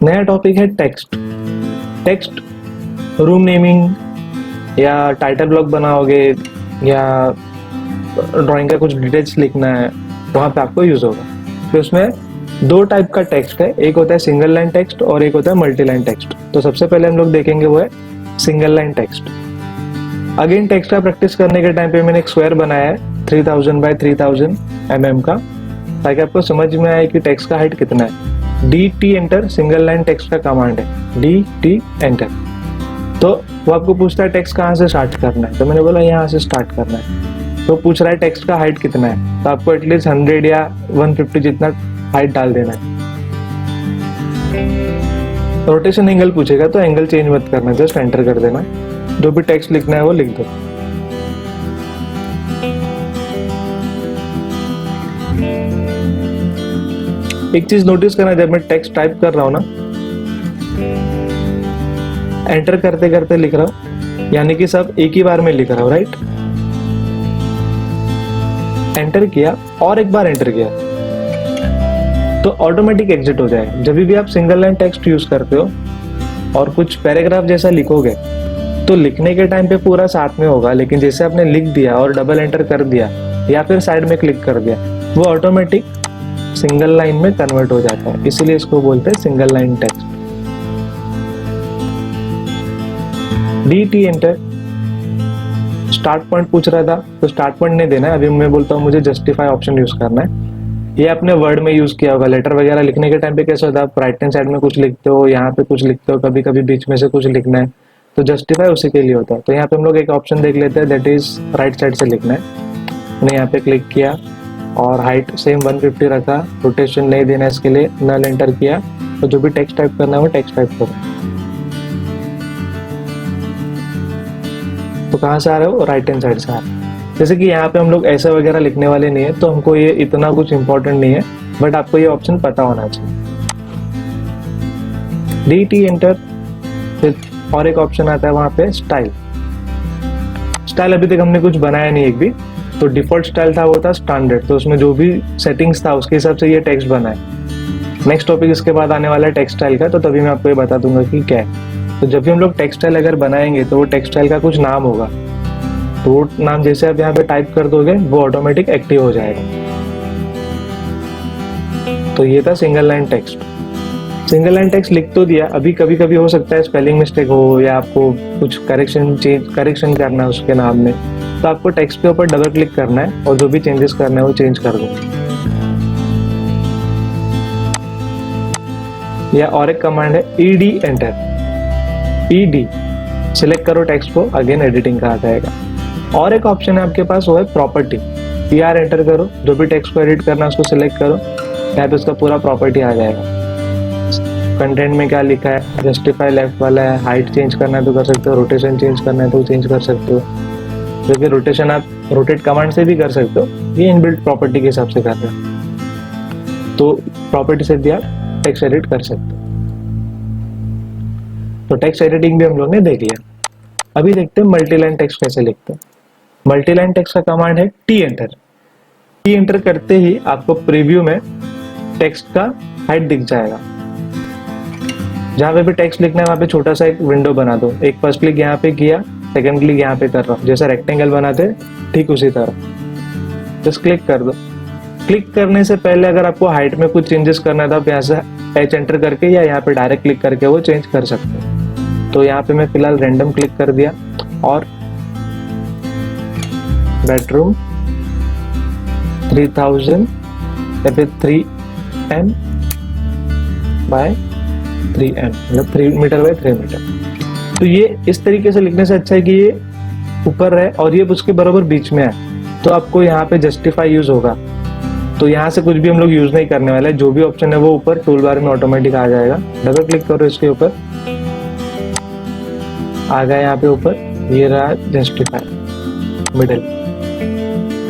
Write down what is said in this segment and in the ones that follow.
नया टॉपिक है text. Text room naming या टाइटल ब्लॉक बनाओगे या ड्राइंग का कुछ डिटेल्स लिखना है, वहाँ पे आपको यूज होगा। तो उसमें दो टाइप का टेक्स्ट है, एक होता है सिंगल लाइन टेक्स्ट और एक होता है मल्टी लाइन टेक्स्ट। तो सबसे पहले हम लोग देखेंगे वो है single line text. Again text का प्रैक्टिस करने के टाइम पे मैंने एक स्क्वायर बनाया है 3000 बाय 3000 mm का, ताकि आपको समझ में आए कि टेक्स्ट का हाइट कितना है। DT enter single line text का कमांड है, DT एंटर। तो वो आपको पूछता है टेक्स्ट कहाँ से स्टार्ट करना है, तो मैंने बोला यहाँ से स्टार्ट करना है। तो पूछ रहा है टेक्स्ट का हाइट कितना है, तो आपको एटलीस्ट 100 या 150 जितना हाइट डाल देना है। रोटेशन एंगल पूछेगा तो एंगल चेंज मत करना, जस्ट एंटर कर देना, जो भी टेक्स्ट लिखना है वो लिख दो। एक चीज नोटिस करना, जब मैं टेक्स्ट टाइप कर रहा हूं ना, एंटर करते करते लिख रहा हूं, यानी कि सब एक ही बार में लिख रहा हूं, राइट। एंटर किया और एक बार एंटर किया तो ऑटोमेटिक एग्जिट हो जाएगा। जब भी आप सिंगल लाइन टेक्स्ट यूज करते हो और कुछ पैराग्राफ जैसा लिखोगे तो लिखने के टाइम पे पूरा साथ में होगा, लेकिन जैसे आपने लिख दिया और डबल एंटर कर दिया या फिर साइड में क्लिक कर दिया, वो ऑटोमेटिक सिंगल लाइन में कन्वर्ट हो जाता है। इसीलिए इसको बोलते हैं single line text. DT enter. Start point पूछ रहा था तो स्टार्ट पॉइंट नहीं देना है, अभी मैं बोलता हूँ मुझे जस्टिफाई ऑप्शन यूज करना है। ये आपने वर्ड में यूज किया होगा, लेटर वगैरह लिखने के टाइम पे कैसे होता है, आप राइट हैंड साइड में कुछ लिखते हो, यहाँ पे कुछ लिखते हो, कभी कभी बीच में से कुछ लिखना है, तो जस्टिफाई उसी के लिए होता है। तो यहाँ पे हम लोग एक ऑप्शन देख लेते हैं, दैट इज राइट साइड से लिखना है। मैंने यहाँ पे क्लिक किया और हाइट सेम 150 रखा, रोटेशन नहीं देना इसके लिए, नल एंटर किया, तो जो भी टेक्स्ट टाइप करना है वो टेक्स्ट टाइप करो। तो कहाँ से आ रहे हो, राइट हैंड साइड से आ रहे हो। जैसे कि यहाँ पे हम लोग ऐसा वगैरह लिखने वाले नहीं है, तो हमको ये इतना कुछ इंपॉर्टेंट नहीं है, बट आपको ये ऑप्शन पता होना चाहिए। DT enter. फिर और एक ऑप्शन आता है वहां पे स्टाइल। स्टाइल अभी तक हमने कुछ बनाया नहीं एक भी, तो डिफॉल्ट स्टाइल था वो था स्टैंडर्ड, तो उसमें जो भी सेटिंग्स था उसके हिसाब से ये टेक्स्ट बना है। नेक्स्ट टॉपिक इसके बाद आने वाला है टेक्स्ट स्टाइल का, तो तभी मैं आपको ये बता दूंगा कि क्या है। तो जब भी हम लोग टेक्स्ट स्टाइल अगर बनाएंगे तो वो टेक्स्ट स्टाइल का कुछ नाम होगा, तो वो नाम जैसे आप यहाँ पे टाइप कर दोगे वो ऑटोमेटिक एक्टिव हो जाएगा। तो ये था single line text. Single line text लिख तो दिया, अभी कभी कभी हो सकता है स्पेलिंग मिस्टेक हो या आपको कुछ करेक्शन करना है उसके नाम में, तो आपको टेक्स्ट के ऊपर डबल क्लिक करना है और जो भी चेंजेस करना है वो चेंज कर दो। या और एक कमांड है ED एंटर। ED सिलेक्ट करो टेक्स्ट को, अगेन एडिटिंग का आ जाएगा। और एक ऑप्शन है आपके पास, वो है प्रॉपर्टी। PR एंटर करो, जो भी टेक्स्ट को एडिट करना है उसको सिलेक्ट करो, यहाँ पे उसका पूरा प्रॉपर्टी आ जाएगा। कंटेंट में क्या लिखा है, जस्टिफाई लेफ्ट वाला है, हाइट चेंज करना है तो कर सकते हो, रोटेशन चेंज करना है तो चेंज कर सकते हो, जो कि रोटेशन आप रोटेट कमांड से भी कर सकते हो, ये इनबिल्ट प्रॉपर्टी के हिसाब से कर रहे हो, तो प्रॉपर्टी से भी आप टेक्स्ट एडिट कर सकते हो। तो टेक्स्ट एडिटिंग भी हम लोग ने देख लिया। अभी देखते हैं मल्टी लाइन टेक्स्ट कैसे लिखते हैं। मल्टी लाइन टेक्स्ट का कमांड है T एंटर। T एंटर करते ही आपको प्रीव्यू में टेक्स्ट का हाइट दिख जाएगा। जहां पे भी टेक्स्ट लिखना है वहां पे छोटा सा एक विंडो बना दो। एक फर्स्ट क्लिक यहाँ पे किया, सेकंड क्लिक यहाँ पे कर रहा हूँ, जैसा रेक्टेंगल बनाते ठीक उसी तरह जस्ट क्लिक कर दो। क्लिक करने से पहले अगर आपको हाइट में कुछ चेंजेस करना है तो आप यहाँ से H एंटर करके या यहाँ पे डायरेक्ट क्लिक करके वो चेंज कर सकते हो। तो यहाँ पे मैं फिलहाल रैंडम क्लिक कर दिया और बेडरूम 3000 या फिर 3m बाय 3m, मतलब 3 मीटर बाय 3 मीटर। तो ये इस तरीके से लिखने से अच्छा है कि ये ऊपर रहे और ये उसके बराबर बीच में है, तो आपको यहाँ पे जस्टिफाई यूज होगा। तो यहाँ से कुछ भी हम लोग यूज नहीं करने वाले, जो भी ऑप्शन है वो ऊपर टूल बार में ऑटोमेटिक आ जाएगा। डबल क्लिक करो इसके ऊपर, आ गया यहाँ पे ऊपर, ये रहा justify, middle,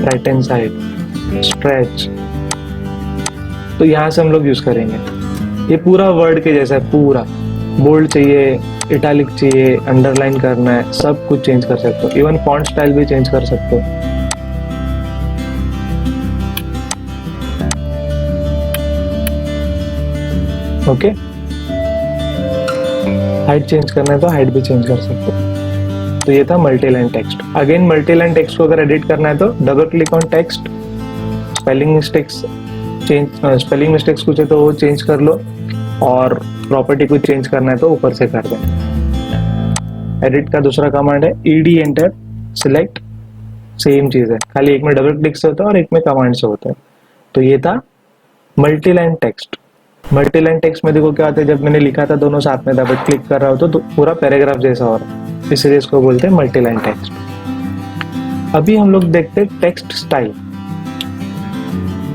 right hand side, stretch. तो यहाँ से हम लोग यूज करेंगे। ये पूरा वर्ड के जैसा है, पूरा बोल्ड चाहिए, इटैलिक चाहिए, अंडरलाइन करना है, सब कुछ चेंज कर सकते हो। इवन फॉन्ट स्टाइल भी चेंज कर सकते हो। ओके, हाइट चेंज करना है तो हाइट भी चेंज कर सकते हो। तो ये था multi line text. Again multi line text को अगर एडिट करना है तो double click on text, spelling mistakes कुछ है तो वो चेंज कर लो, और प्रॉपर्टी को चेंज करना है तो ऊपर से कर दें। एडिट का दूसरा कमांड है ईडी एंटर सिलेक्ट, सेम चीज है, खाली एक में डबल क्लिक से होता है और एक में कमांड से होता है। तो ये था multi line text. Multi line text में देखो क्या होता है, जब मैंने लिखा था दोनों साथ में था, बट क्लिक कर रहा हो तो पूरा पैराग्राफ जैसा हो रहा है, इसलिए इसको बोलते हैं मल्टी लाइन टेक्स्ट। अभी हम लोग देखते हैं टेक्स्ट स्टाइल।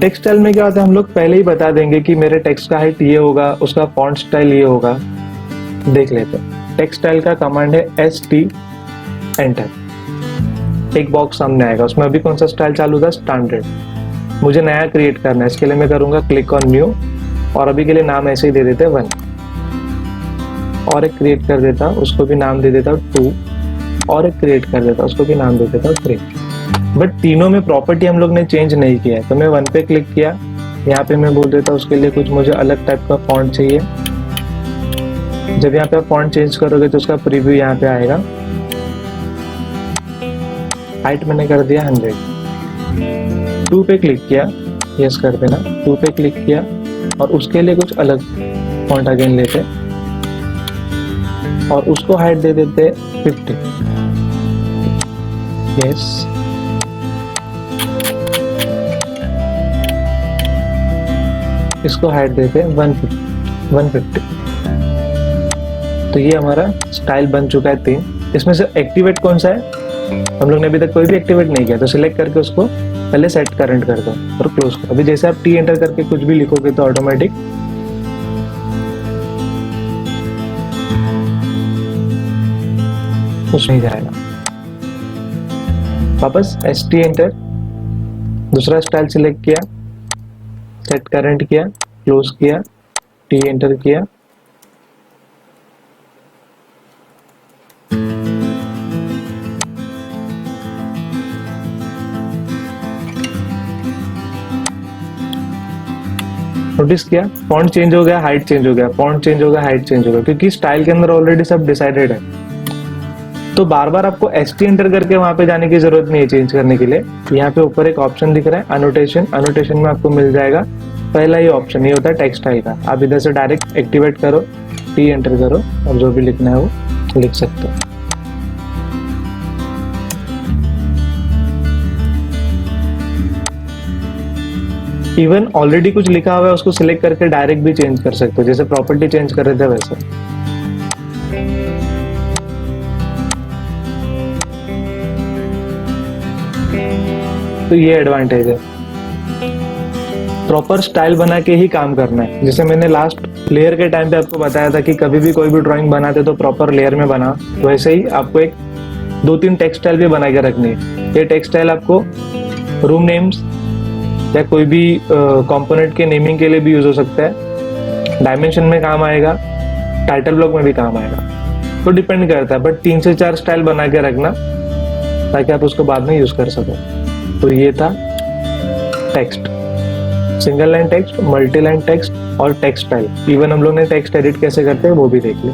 टेक्स्ट स्टाइल में क्या होता है, हम लोग पहले ही बता देंगे कि मेरे टेक्स्ट का हाइट ये होगा, उसका फॉन्ट स्टाइल ये होगा। देख लेते हैं। टेक्स्ट स्टाइल का कमांड है ST एंटर, एक बॉक्स सामने आएगा, उसमें अभी कौन सा स्टाइल चालू था, स्टैंडर्ड। मुझे नया क्रिएट करना है, इसके लिए मैं करूंगा क्लिक ऑन न्यू, और अभी के लिए नाम ऐसे ही दे देते हैं 1, और एक क्रिएट कर देता हूँ, उसको भी नाम दे देता हूँ 2, और एक क्रिएट कर देता हूँ, उसको भी नाम दे देता हूँ 3। बट तीनों में प्रॉपर्टी हम लोग ने चेंज नहीं किया है, तो मैं 1 पे क्लिक किया, यहाँ पे मैं बोल देता हूँ उसके लिए कुछ मुझे अलग टाइप का फॉन्ट चाहिए। जब यहाँ पे आप फॉन्ट चेंज करोगे तो उसका प्रीव्यू यहाँ पे आएगा। हाइट मैंने कर दिया 100। 2 पे क्लिक किया, यस कर देना। 2 पे क्लिक किया और उसके लिए कुछ अलग फॉन्ट अगेन लेते और उसको हाइट दे देते 50। यस, इसको हाइट देते 150। तो ये हमारा स्टाइल बन चुका है 3। इसमें से एक्टिवेट कौन सा है, हम लोग ने अभी तक कोई भी एक्टिवेट नहीं किया, तो सिलेक्ट करके उसको पहले सेट करंट कर दो और क्लोज करो। अभी जैसे आप T एंटर करके कुछ भी लिखोगे तो ऑटोमेटिक उसमें जाएगा। वापस ST एंटर, दूसरा स्टाइल सिलेक्ट किया, सेट करंट किया, क्लोज किया, T एंटर किया, नोटिस किया फॉन्ट चेंज हो गया, हाइट चेंज हो गया, फॉन्ट चेंज हो गया, हाइट चेंज हो गया, क्योंकि स्टाइल के अंदर ऑलरेडी सब डिसाइडेड है। तो बार बार आपको ST एंटर करके वहां पे जाने की जरूरत नहीं है चेंज करने के लिए। यहाँ पे ऊपर एक ऑप्शन दिख रहा है अनोटेशन, अनोटेशन में आपको मिल जाएगा पहला ही ऑप्शन, ये होता है टेक्स्ट स्टाइल का। आप इधर से डायरेक्ट एक्टिवेट करो, T एंटर करो और जो भी लिखना है वो लिख सकते हो। इवन ऑलरेडी कुछ लिखा हुआ है उसको सिलेक्ट करके डायरेक्ट भी चेंज कर सकते हो, जैसे प्रॉपर्टी चेंज कर रहे थे वैसे। तो ये एडवांटेज है, प्रॉपर स्टाइल बना के ही काम करना है। जैसे मैंने लास्ट लेयर के टाइम पे आपको बताया था कि कभी भी कोई भी ड्राइंग बनाते तो प्रॉपर लेयर में बना, वैसे ही आपको एक 2-3 टेक्स्ट स्टाइल भी बना के रखनी है। ये टेक्स्ट स्टाइल आपको रूम नेम्स या कोई भी कंपोनेंट के नेमिंग के लिए भी यूज हो सकता है, डायमेंशन में काम आएगा, टाइटल ब्लॉक में भी काम आएगा, तो डिपेंड करता है। बट 3 से 4 स्टाइल बना के रखना ताकि आप उसको बाद में यूज कर सको। तो ये था text, single line text, multi line text और टेक्स्ट स्टाइल। इवन हम लोग ने टेक्स्ट एडिट कैसे करते हैं वो भी देख लिया।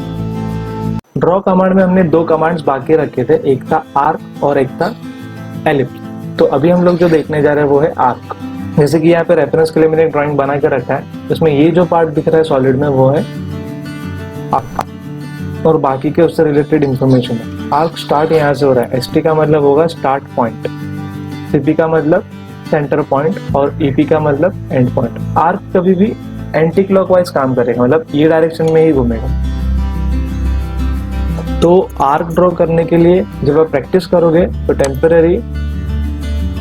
ड्रॉ कमांड में हमने 2 कमांड्स बाकी रखे थे, एक था आर्क और एक था एलिप्स। तो अभी हम लोग जो देखने जा रहे हैं वो है आर्क। जैसे कि यहाँ पे रेफरेंस के लिए मैंने एक ड्राइंग बना के रखा है, इसमें ये जो पार्ट दिख रहा है सॉलिड में वो है आर्क और बाकी के उससे रिलेटेड इंफॉर्मेशन है। आर्क स्टार्ट यहाँ से हो रहा है, ST का मतलब होगा स्टार्ट पॉइंट, CP का मतलब सेंटर पॉइंट और EP का मतलब एंड पॉइंट। आर्क कभी भी एंटी क्लॉकवाइज काम करेगा, मतलब ये डायरेक्शन में ही घूमेगा। तो आर्क ड्रॉ करने के लिए जब आप प्रैक्टिस करोगे तो टेम्पररी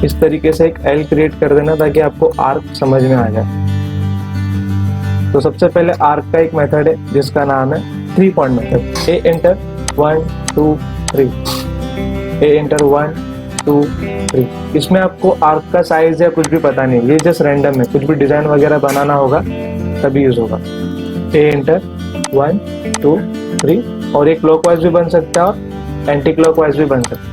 इस तरीके से एक L क्रिएट कर देना ताकि आपको आर्क समझ में आ जाए। तो सबसे पहले आर्क का एक मेथड है जिसका नाम है 3 point method. A enter 1 2 3, A enter 1 2 3। इसमें आपको आर्क का साइज या कुछ भी पता नहीं, ये जस्ट रैंडम है, कुछ भी डिजाइन वगैरह बनाना होगा तभी यूज होगा। A एंटर 1 2 3, और ये क्लॉकवाइज भी बन सकता है और एंटी क्लॉकवाइज भी बन सकता है।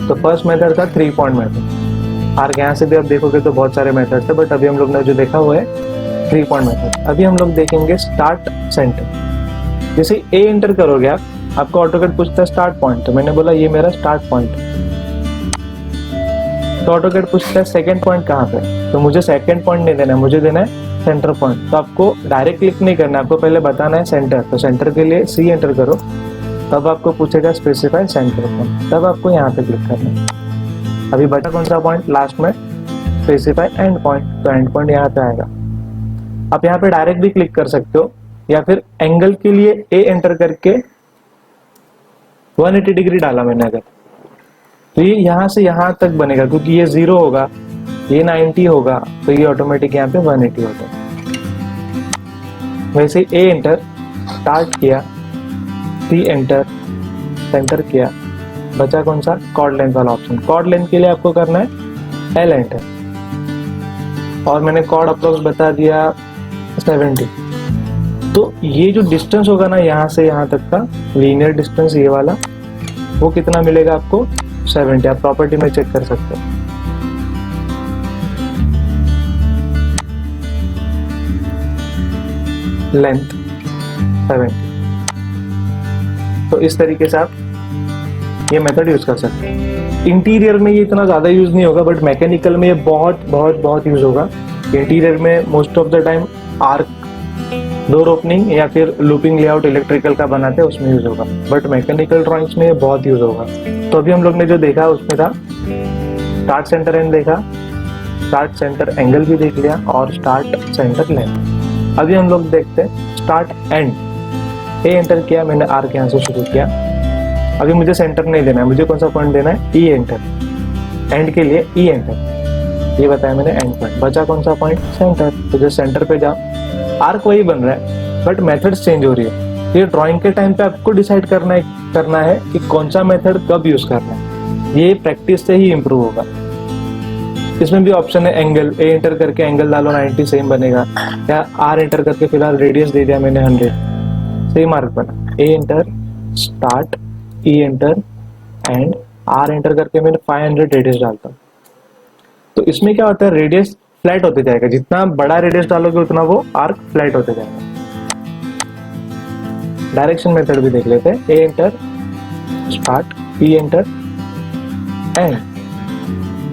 तो फर्स्ट मेथड था 3 पॉइंट मेथड। आर्क यहाँ से भी आप देखोगे तो बहुत सारे मेथड थे, बट अभी हम लोग ने जो देखा हुआ है 3 पॉइंट मेथड। अभी हम लोग देखेंगे स्टार्ट सेंटर। जैसे ए एंटर करोगे आप, आपको ऑटोकैड पूछता है स्टार्ट पॉइंट, तो मैंने बोला ये मेरा स्टार्ट पॉइंट। तो ऑटोकैड पूछता है सेकंड पॉइंट कहाँ पे, तो मुझे सेकंड पॉइंट नहीं देना है, मुझे देना है सेंटर पॉइंट। तो आपको डायरेक्ट क्लिक नहीं करना है, आपको पहले बताना है सेंटर। तो सेंटर के लिए सी एंटर करो, तब आपको पूछेगा स्पेसिफाई सेंटर पॉइंट, तब आपको यहाँ पे क्लिक करना है। अभी बचा कौन सा पॉइंट लास्ट में, स्पेसिफाई एंड पॉइंट, तो एंड पॉइंट यहाँ पे आएगा। आप यहाँ पे डायरेक्ट भी क्लिक कर सकते हो, या फिर एंगल के लिए ए एंटर करके 180 डिग्री डाला मैंने अगर, तो ये यहाँ से यहाँ तक बनेगा, क्योंकि ये 0 होगा, ये 90 होगा, तो ये ऑटोमेटिक यहाँ पे 180 होगा। वैसे ए एंटर, स्टार्ट किया, सी एंटर, सेंटर किया, बचा कौन सा, कॉर्ड लेंथ वाला ऑप्शन। कॉर्ड लेंथ के लिए आपको करना है एल एंटर, और मैंने कॉर्ड अप्रोक्स बता दिया 70। तो ये जो डिस्टेंस होगा ना यहाँ से यहाँ तक का लीनियर डिस्टेंस, ये वाला, वो कितना मिलेगा आपको, 70। आप प्रॉपर्टी में चेक कर सकते हो। लेंथ 70। तो इस तरीके से आप ये मेथड यूज कर सकते हैं। इंटीरियर में ये इतना ज्यादा यूज नहीं होगा, बट मैकेनिकल में ये बहुत बहुत बहुत यूज होगा। इंटीरियर में most of the time arc, door opening या फिर लूपिंग लेआउट इलेक्ट्रिकल का बनाते हैं, उसमें यूज होगा, बट मैकेनिकल ड्राइंग्स में ये बहुत यूज होगा। तो अभी हम लोग ने जो देखा उसमें था स्टार्ट सेंटर एंड देखा, स्टार्ट सेंटर एंगल भी देख लिया, और स्टार्ट सेंटर लेंथ। अभी हम लोग देखते हैं स्टार्ट एंड। ए एंटर किया मैंने, आर्क यहाँ से शुरू किया। अभी मुझे सेंटर नहीं देना है, मुझे कौन सा पॉइंट देना है, ई एंटर। एंड के लिए ई एंटर, ये बताया मैंने एंड पॉइंट। बचा कौन सा पॉइंट, सेंटर। तो जो सेंटर पे जाओ, आर्क वही बन रहा है, बट मेथड्स चेंज हो रही है। ये ड्राइंग के टाइम पे आपको डिसाइड करना है कि कौन सा मेथड कब यूज करना है। ये प्रैक्टिस से ही इम्प्रूव होगा। इसमें भी ऑप्शन है एंगल, ए एंटर करके एंगल डालो 90 सेम बनेगा, या आर एंटर करके फिलहाल रेडियस दे दिया मैंने 100, सेम आर्क बना। A enter, start, E enter and R enter करके मैंने 500 रेडियस डालता हूँ। तो इसमें क्या होता है, रेडियस फ्लैट होते जाएगा, जितना बड़ा रेडियस डालोगे उतना वो आर्क फ्लैट होते जाएगा। डायरेक्शन मेथड भी देख लेते हैं। A enter, start, E enter and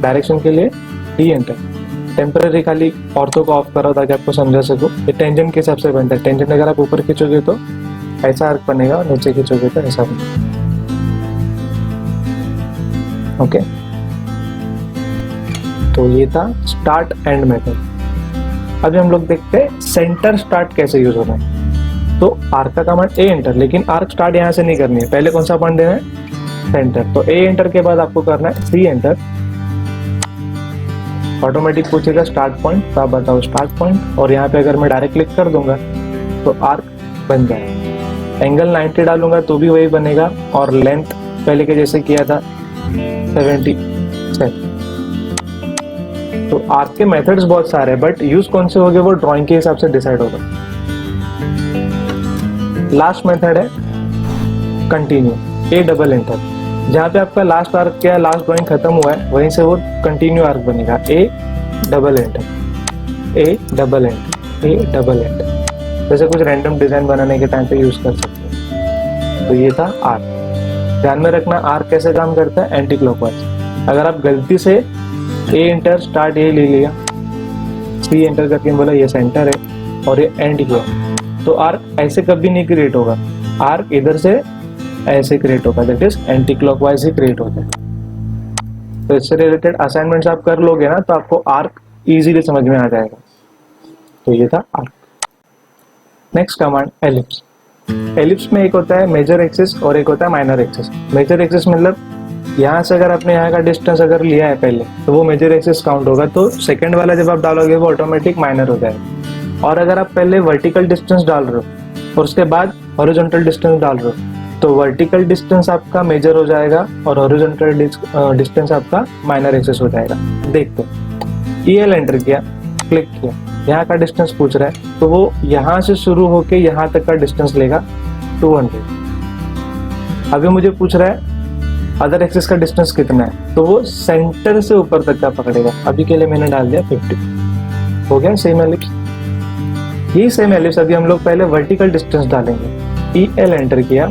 direction के लिए डी एंटर। टेम्पररी खाली ऑर्थो को ऑफ करो ताकि आपको समझा सकूं। ये टेंजेंट के हिसाब से बनता है। टेंजेंट अगर आप ऊपर खींचोगे तो ऐसा आर्क बनेगा, और नीचे खींचोगे तो ऐसा बनेगा। ओके, तो ये था स्टार्ट एंड मेथड। अभी हम लोग देखते हैं सेंटर स्टार्ट कैसे यूज होना है। तो आर्क का कमांड ए एंटर, लेकिन आर्क स्टार्ट यहाँ से नहीं करनी है, पहले कौन सा पॉइंट देना है, सेंटर। तो ए एंटर के बाद आपको करना है सी एंटर। ऑटोमेटिक पूछेगा स्टार्ट पॉइंट, तो आप बताओ स्टार्ट पॉइंट, और यहाँ पे अगर मैं डायरेक्ट क्लिक कर दूंगा तो आर्क बन जाएगा। एंगल 90 डालूंगा तो भी वही बनेगा, और लेंथ पहले के जैसे किया था 77। तो आर्क के मेथड्स बहुत सारे हैं, बट यूज कौन से होंगे वो ड्राइंग के हिसाब से डिसाइड होगा। लास्ट मेथड है कंटिन्यू, ए डबल एंटर। जहाँ पे आपका लास्ट आर्क क्या, लास्ट ड्राइंग खत्म हुआ है, वहीं से वो कंटिन्यू आर्क बनेगा। A double enter, A double enter, A double enter. जैसे कुछ रैंडम डिजाइन बनाने के टाइम पे यूज कर सकते हैं। तो ये था आर्क। ध्यान में रखना आर्क कैसे काम करता है, एंटी क्लॉकवाइज। अगर आप गलती से ए एंटर, स्टार्ट ए ले लिया, सी एंटर करके बोला ये सेंटर है, और ये एंड किया, तो आर्क ऐसे कभी नहीं क्रिएट होगा। आर्क इधर से ऐसे क्रिएट होगा, that is anti clockwise he create होता है। तो इससे रिलेटेड असाइनमेंट्स आप कर लोगे ना, तो आपको आर्क इजीली समझ में आ जाएगा। तो ये था arc. Next command ellipse. Ellipse में एक होता है मेजर एक्सिस और एक होता है माइनर एक्सिस। मेजर एक्सिस मतलब यहाँ से अगर आपने यहाँ का डिस्टेंस अगर लिया है पहले, तो वो मेजर एक्सिस काउंट होगा। तो सेकंड वाला जब आप डालोगे वो ऑटोमेटिक माइनर हो जाएगा। और अगर आप पहले वर्टिकल डिस्टेंस डाल रहे हो और उसके बाद हॉरिजॉन्टल डिस्टेंस डाल रहे हो, तो वर्टिकल डिस्टेंस आपका मेजर हो जाएगा और हॉरिजॉन्टल डिस्टेंस आपका माइनर एक्सिस हो जाएगा। देखते ईएल एंटर किया, क्लिक किया, यहाँ का डिस्टेंस पूछ रहा है, तो वो यहाँ से शुरू होके यहाँ तक का डिस्टेंस लेगा 200। अभी मुझे पूछ रहा है अदर एक्सिस का डिस्टेंस कितना है, तो वो सेंटर से ऊपर तक का पकड़ेगा। अभी के लिए मैंने डाल दिया 50। हो गया सेम एलिप्स। यही सेम एलिप्स अभी हम लोग पहले वर्टिकल डिस्टेंस डालेंगे। ई एल एंटर किया,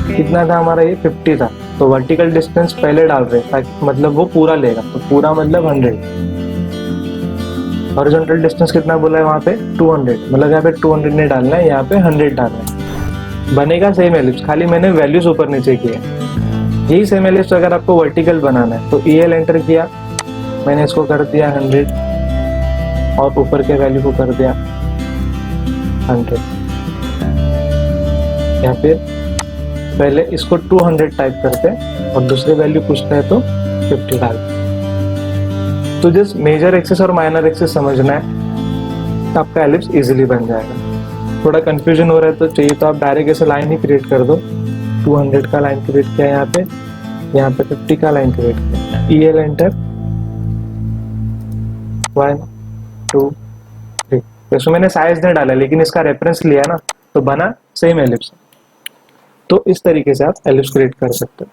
कितना था हमारा, ये 50 था, तो वर्टिकल डिस्टेंस पहले डाल रहे ताकि मतलब वो पूरा लेगा, तो पूरा मतलब 100। हॉरिजॉन्टल डिस्टेंस कितना बोला है वहाँ पे 200, मतलब यहाँ पे 200 नहीं डालना है, यहाँ पे 100 डालना है। बनेगा सेम एलिप्स, खाली मैंने वैल्यूज ऊपर नीचे किए। यही सेम एलिप्स अगर आपको वर्टिकल बनाना है तो ई एल एंटर किया, मैंने इसको कर दिया 100 और ऊपर के वैल्यू को कर दिया 100। या फिर पहले इसको 200 टाइप करते हैं और दूसरी वैल्यू पूछता है तो 50 डालते हैं। तो जस्ट मेजर एक्सिस और माइनर एक्सिस समझना है तो आपका एलिप्स इजीली बन जाएगा। थोड़ा कंफ्यूजन हो रहा है तो चाहिए तो आप डायरेक्ट ऐसे लाइन ही क्रिएट कर दो। 200 का लाइन क्रिएट किया यहाँ पे 50 का लाइन क्रिएट किया, ई एल एंटर, 1 2 3। तो मैंने साइज नहीं डाला लेकिन इसका रेफरेंस लिया ना, तो बना सेम एलिप्स। तो इस तरीके से आप एलिप्स क्रिएट कर सकते हो।